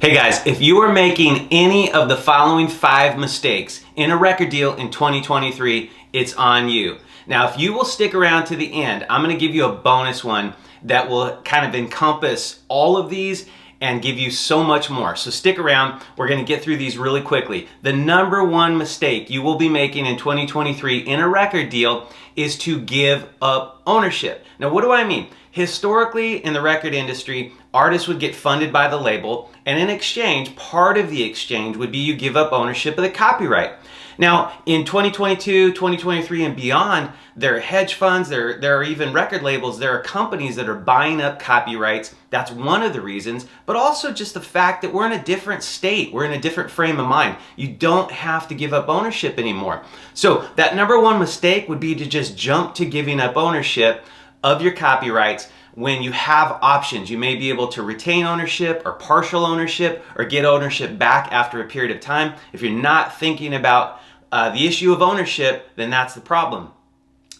Hey guys, if you are making any of the following 5 mistakes in a record deal in 2023, it's on you. Now, if you will stick around to the end, I'm going to give you a bonus one that will kind of encompass all of these and give you so much more. So stick around. We're going to get through these really quickly. The number one mistake you will be making in 2023 in a record deal is to give up ownership. Now, what do I mean? Historically, in the record industry, artists would get funded by the label, and in exchange, part of the exchange would be you give up ownership of the copyright. Now, in 2022, 2023, and beyond, there are hedge funds, there are even record labels, there are companies that are buying up copyrights. That's one of the reasons, but also just the fact that we're in a different state. We're in a different frame of mind. You don't have to give up ownership anymore. So that number one mistake would be to just jump to giving up ownership of your copyrights when you have options. You may be able to retain ownership or partial ownership or get ownership back after a period of time. If you're not thinking about the issue of ownership, then that's the problem.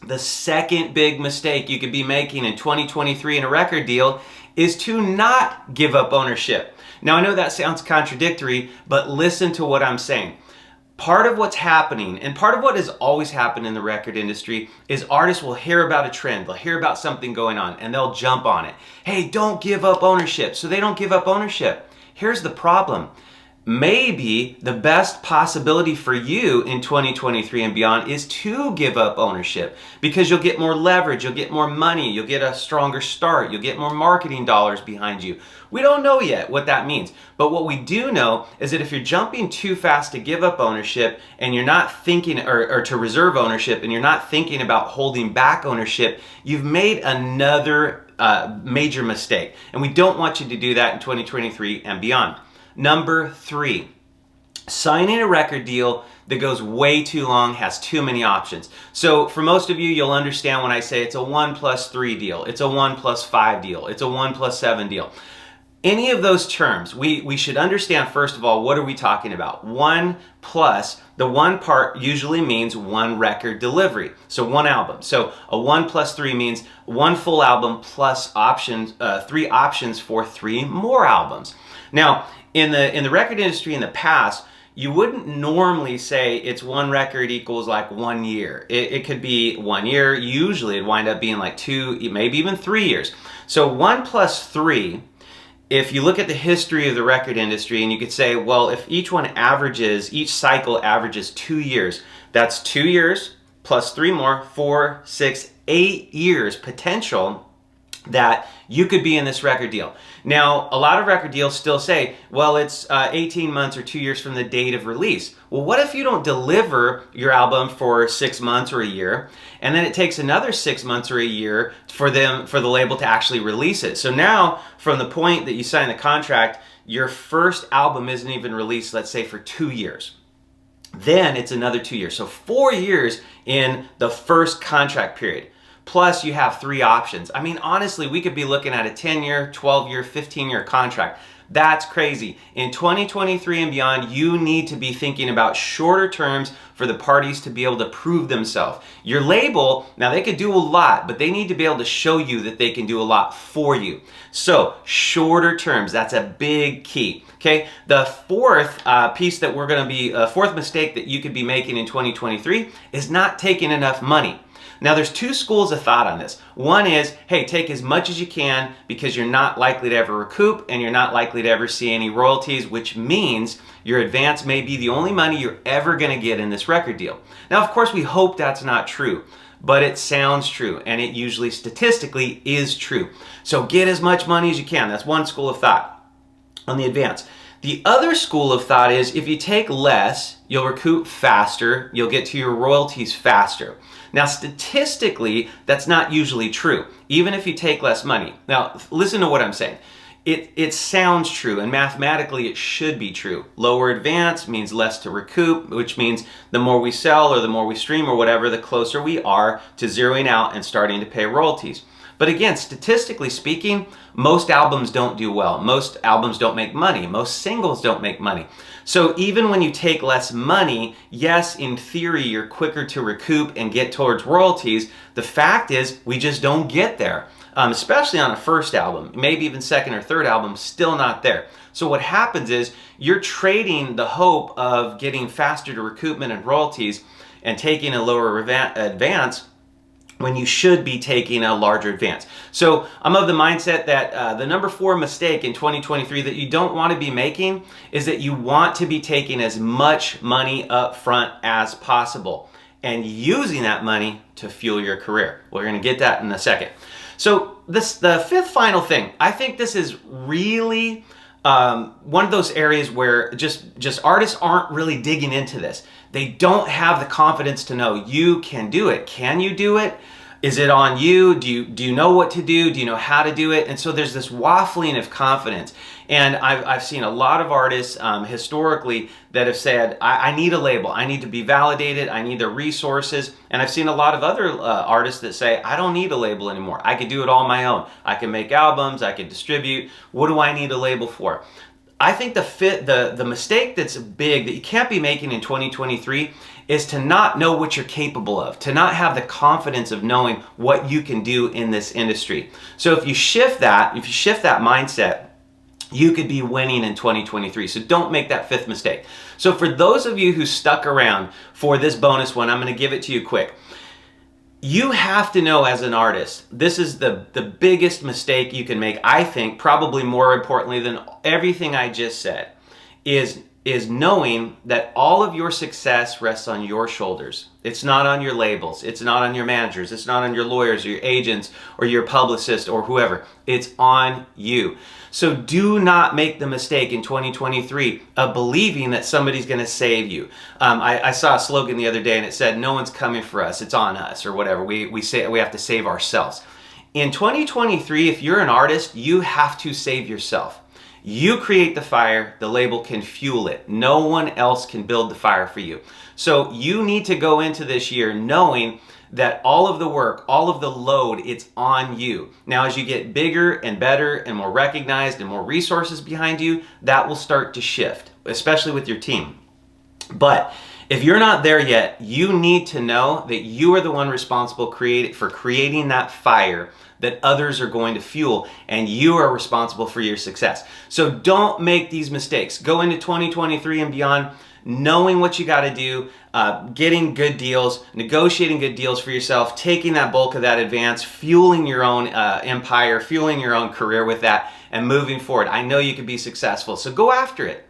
The second big mistake you could be making in 2023 in a record deal is to not give up ownership. Now, I know that sounds contradictory, but listen to what I'm saying. Part of what's happening, and part of what has always happened in the record industry, is artists will hear about a trend, they'll hear about something going on, and they'll jump on it. Hey, don't give up ownership. So they don't give up ownership. Here's the problem. Maybe the best possibility for you in 2023 and beyond is to give up ownership, because you'll get more leverage, you'll get more money, you'll get a stronger start, you'll get more marketing dollars behind you. We don't know yet what that means, but what we do know is that if you're jumping too fast to give up ownership and you're not thinking, or to reserve ownership, and you're not thinking about holding back ownership, you've made another major mistake, and we don't want you to do that in 2023 and beyond. Number 3, signing a record deal that goes way too long, has too many options. So for most of you, you'll understand when I say it's a 1+3 deal, it's a 1+5 deal, it's a 1+7 deal. Any of those terms, we should understand, first of all, what are we talking about? 1+, the one part usually means one record delivery, so one album. So a 1+3 means one full album plus options, 3 options for 3 more albums. Now, in the record industry in the past, you wouldn't normally say it's one record equals like 1 year. It could be 1 year. Usually it'd wind up being like 2, maybe even 3 years. So 1+3, if you look at the history of the record industry, and you could say, well, if each cycle averages 2 years, that's 2 years plus 3 more, 4, 6, 8 years potential that you could be in this record deal. Now, a lot of record deals still say, well, it's 18 months or 2 years from the date of release. Well, what if you don't deliver your album for 6 months or a year, and then it takes another 6 months or a year for the label to actually release it? So now, from the point that you sign the contract, your first album isn't even released, let's say, for 2 years. Then it's another 2 years. So 4 years in the first contract period. Plus you have 3 options. I mean, honestly, we could be looking at a 10-year, 12-year, 15-year contract. That's crazy. In 2023 and beyond, you need to be thinking about shorter terms for the parties to be able to prove themselves. Your label, now they could do a lot, but they need to be able to show you that they can do a lot for you. So shorter terms, that's a big key. Okay, the fourth piece that we're going to be, fourth mistake that you could be making in 2023 is not taking enough money. Now, there's 2 schools of thought on this. One is, hey, take as much as you can because you're not likely to ever recoup and you're not likely to ever see any royalties, which means your advance may be the only money you're ever going to get in this record deal. Now, of course, we hope that's not true, but it sounds true, and it usually statistically is true. So get as much money as you can. That's one school of thought on the advance. The other school of thought is if you take less, you'll recoup faster, you'll get to your royalties faster. Now, statistically, that's not usually true, even if you take less money. Now, listen to what I'm saying. It sounds true, and mathematically it should be true. Lower advance means less to recoup, which means the more we sell or the more we stream or whatever, the closer we are to zeroing out and starting to pay royalties. But again, statistically speaking, most albums don't do well. Most albums don't make money. Most singles don't make money. So even when you take less money, yes, in theory, you're quicker to recoup and get towards royalties. The fact is, we just don't get there. especially on a first album, maybe even second or third album, still not there. So what happens is you're trading the hope of getting faster to recoupment and royalties and taking a lower advance when you should be taking a larger advance. So I'm of the mindset that the number 4 mistake in 2023 that you don't want to be making is that you want to be taking as much money up front as possible and using that money to fuel your career. We're going to get that in a second. So the 5th final thing, I think this is really one of those areas where just artists aren't really digging into this. They don't have the confidence to know you can do it. Can you do it? Is it on you? Do you know what to do? Do you know how to do it? And so there's this waffling of confidence. And I've seen a lot of artists historically that have said, I need a label. I need to be validated. I need the resources. And I've seen a lot of other artists that say, I don't need a label anymore. I can do it all on my own. I can make albums. I can distribute. What do I need a label for? I think the mistake that's big that you can't be making in 2023 is to not know what you're capable of, to not have the confidence of knowing what you can do in this industry. So if you shift that mindset, you could be winning in 2023. So don't make that 5th mistake. So for those of you who stuck around for this bonus one, I'm going to give it to you quick. You have to know as an artist, this is the biggest mistake you can make, I think, probably more importantly than everything I just said, is knowing that all of your success rests on your shoulders. It's not on your labels. It's not on your managers. It's not on your lawyers or your agents or your publicist or whoever. It's on you. So do not make the mistake in 2023 of believing that somebody's going to save you. I saw a slogan the other day and it said, no one's coming for us. It's on us or whatever. We say we have to save ourselves. In 2023, if you're an artist, you have to save yourself. You create the fire, the label can fuel it. No one else can build the fire for you. So you need to go into this year knowing that all of the work, all of the load, it's on you. Now, as you get bigger and better and more recognized and more resources behind you, that will start to shift, especially with your team. But if you're not there yet, you need to know that you are the one responsible for creating that fire that others are going to fuel, and you are responsible for your success. So don't make these mistakes. Go into 2023 and beyond knowing what you got to do, getting good deals, negotiating good deals for yourself, taking that bulk of that advance, fueling your own empire, fueling your own career with that, and moving forward. I know you can be successful, so go after it.